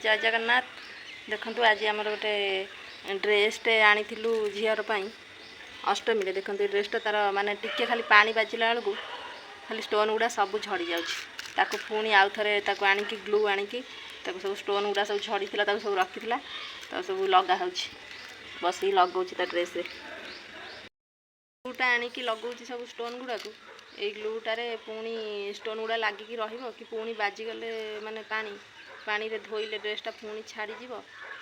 जय जगन्नाथ। देखु आज आम गोटे ड्रेसटे आनी झीर अष्टमी देखो ड्रेसटा तार माने टिके खाली पानी बाजिला बेलू खाली स्टोन गुड़ा सब झड़ी जाऊँ पुणी आउ थे आणिकी ग्लू आणिकी सब स्टोन गुड़ा सब झड़ी सब रखी सब लगा बस लगौ ड्रेस ग्लूटा आणिकी लगौ सब स्टोन गुड़ा को यही ग्लूटारे पुणी स्टोन गुड़ा लगिकी कि पुणी बाजिगले माने पानी रे धोइले ड्रेसटा पुणी छाड़ीज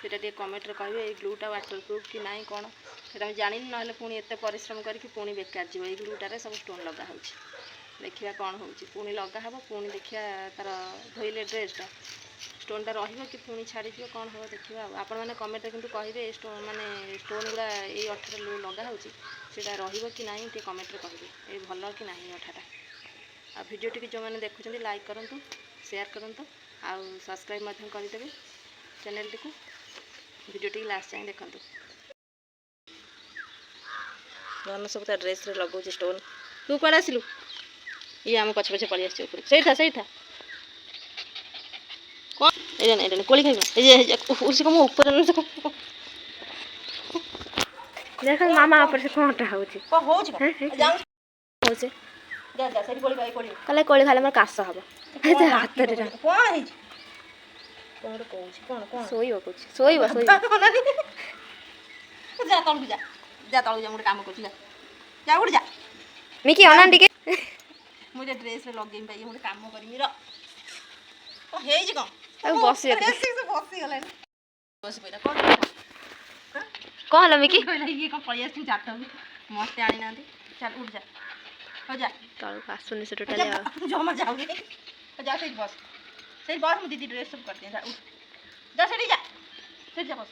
से कमेंट कहे ये ग्लूटा वाटर प्रूफ कि ना कौन से जानी ना पुणी एत परिश्रम करके पुणी बेकार जीव ये ग्लूटार सब स्टोन लगा देखा कौन हो पुणी लगा हे पुणी देखा तार धोइले ड्रेसटा स्टोनटा कि पुणी छाड़ीज कौन हम देखा आपण मैंने कमेंट कितु कहे स्टोन माने स्टोन गुड़ा ये अठार लगा होटा कि ना टे कमेंट कहे ये भल कि ना अठाटा आ भिडियो टी जो मैंने देखुं लाइक करूँ शेयर करूँ आउ सब्सक्राइब करदे channel T video T last जाए देखूँ मन सब ड्रेस रे लगौ स्टोन तू कौन आसलु ये आम पछे पछे पलि आस सही था कौन ये कोली खाइबा मो ऊपर देख मामा ऊपर से कौनटा होचे कल कोली खाले मोर काश हम हाथ मिकी अना टिके मुझे ड्रेस लगे गोटे काम करमी बस कौन है मिकी ये पलि आस चाट मस्ते आनी ना चल उठ जा हो जा तलक आसुनी से टोटली जमा जाऊ जा से बस मु दीदी ड्रेस सब करते जा उठ जा से जा बस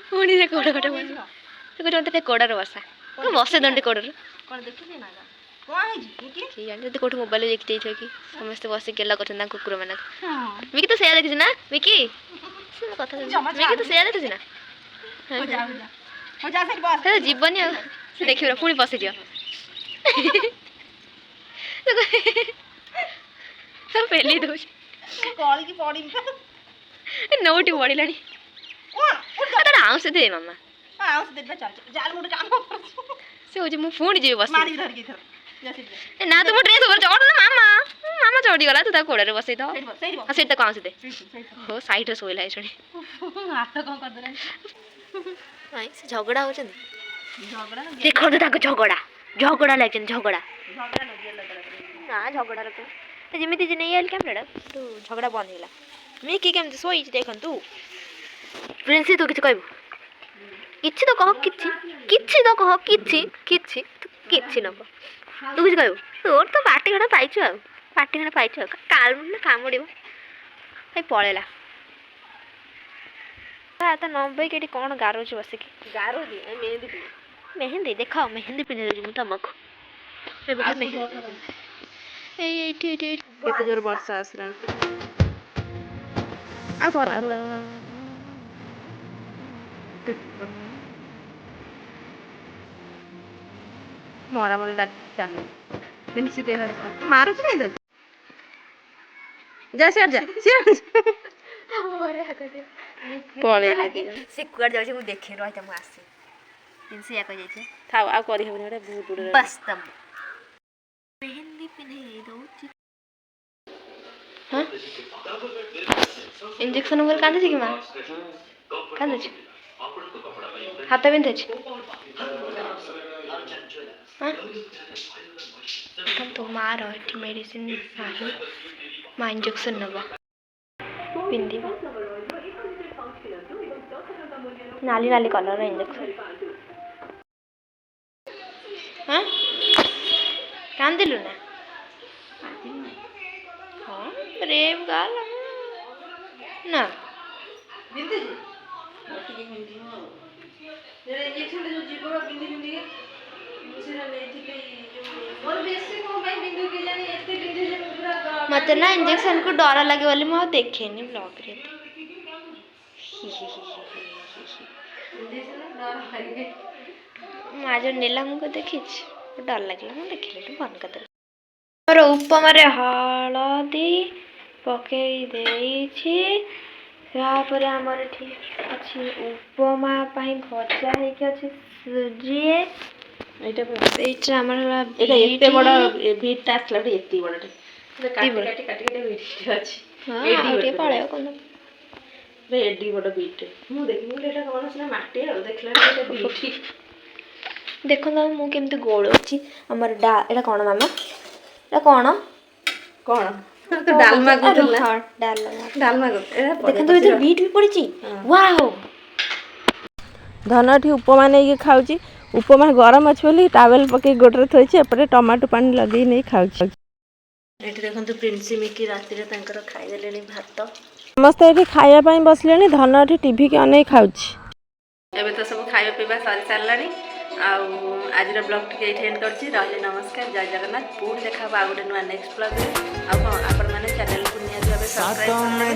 पुणी से कोड़ा कोड़ा बोल मत कोड़ार बसा बसे दंडे कोड़ार कौन देखी ना कौन है कि कोठ मोबाइल देखी जाइए कि समस्त बस गेला कर कुकुर मान मिकी तो सेया देखी ना मिकी कथा मिकी तो सेया देखी ना जीवनी देखिए पुणी बस पेली दौ नौटी बढ़ला आउस दे मामा से हो मु पुणी जी बस ना तुम ड्रेस ऊपर चढ़ ना मामा मामा चढ़ी गला तू कोड़े बसई दो से कौन से दे हो साइड रे सोइला शुणी हाथ कौन कर दे से झगड़ा हो देखो तो झगड़ा झगड़ा लगे झगड़ा ना झगड़ा तो जमी नहीं आल कैमरा तो झगड़ा बंद होगा मिकी केमती शोई देखु प्रिंसी तू किसी कहबू किसी तो कह किसी तो कह किसी न कह तू किसी कहबू तोर तो पार्टी खड़ा पाइछु आ पार्टी खड़ा पाइछु काल कामुड़ पलैला तो नंबर के कौन गारोच बसिक गारो मेहंदी मेहंदी देखाओ मेहंदी पिंधि तुमको केते जोर वर्षा आसला मरा मरा मारू जा सियार जा से कुआड़ जाउछ मु देखे रही मु आसे से या कह जाइछे थाओ आ करी हेबने रे बहुत दूर बस तम मेहंदी पिन्हे दउची हां इंजेक्शन ऊपर कांदे छी कि मां कांदे छी हाथ बिंधे छी हां तो मार एठी मेडिसिन नाही मां इंजेक्शन नबा पिंदी नाली नाली कलर इंजेक्शन हाँ कांदिलु ना हाँ रेब गाल ना मत ना इंजेक्शन को डर लगे वाली मैं देखे नहीं ब्लॉग रे आज नीला मुझे देखी डर लगे मुझे देखिए बंद कर उपम हलदी ପକେଇ ଦେଇଛି। ତାପରେ ଆମର ଏଠି ଅଛି ଉପମା ପାଇଁ ଭଜା ହେଇକି ଅଛି ସୁଜି। ସେଇଟା ଆମର ହେଲା ଏଇଟା ଏତେ ବଡ଼ ବିଟ୍ଟା ଆସିଲା ଗୋଟେ ଏତେ ବଡ଼ଟେ କାଟି ଅଛି। ହଁ ଆଉ ଟିକେ ପଳେଇବ କଣ ଏଡି ବଡ଼ ବିଟ୍ଟେ ମୁଁ ଦେଖିଲି ଏଇଟା କଣ ସିନା ମାଟି ଆଉ ଦେଖିଲା ବିଟ୍। ଦେଖନ୍ତୁ ମୁଁ କେମିତି ଗୋଳଉଛି ଆମର ଏଇଟା କ'ଣ ମାମା ଏଇଟା କ'ଣ ଡାଲମା କରୁଥିଲା। ଡାଲମା ଦେଖନ୍ତୁ ଏଥିରେ ବିଟ୍ ବି ପଡ଼ିଛି। ୱାଓ। ଧନ ଏଠି ଉପମା ନେଇକି ଖାଉଛି। ଉପମା ଗରମ ଅଛି ବୋଲି ଟାୱେଲ ପକେଇ ଗୋଡ଼ରେ ଥୋଇଛି। ଏପଟେ ଟମାଟୋ ପାଣି ଲଗେଇ ନେଇ ଖାଉଛି। ଏଠି ଦେଖନ୍ତୁ ପ୍ରିନ୍ସି ମିକି ରାତିରେ ତାଙ୍କର ଖାଇଦେଲେଣି ଭାତ। ସମସ୍ତେ ଏଠି ଖାଇବା ପାଇଁ ବସିଲେଣି। ଧନ ଏଠି ଟିଭିକି ଅନେଇ ଖାଉଛି। ଏବେ ତ ସବୁ ଖାଇବା ପିଇବା ସରି ସାରିଲାଣି। ଆଉ ଆଜିର ବ୍ଲଗ୍ ଟିକେ ଏଇଠି ଏଣ୍ଡ କରୁଛି। ରହିଲି ନମସ୍କାର, ଜୟ ଜଗନ୍ନାଥ। ପୁଣି ଦେଖା ହବ ଆଉ ଗୋଟେ ନୂଆ ନେକ୍ସଟ ବ୍ଲଗ୍ରେ। ଆଉ ହଁ ଆପଣମାନେ ଚ୍ୟାନେଲକୁ ନିହାତି ଭାବେ ସବସ୍କ୍ରାଇବ୍ କରିଦେବେ।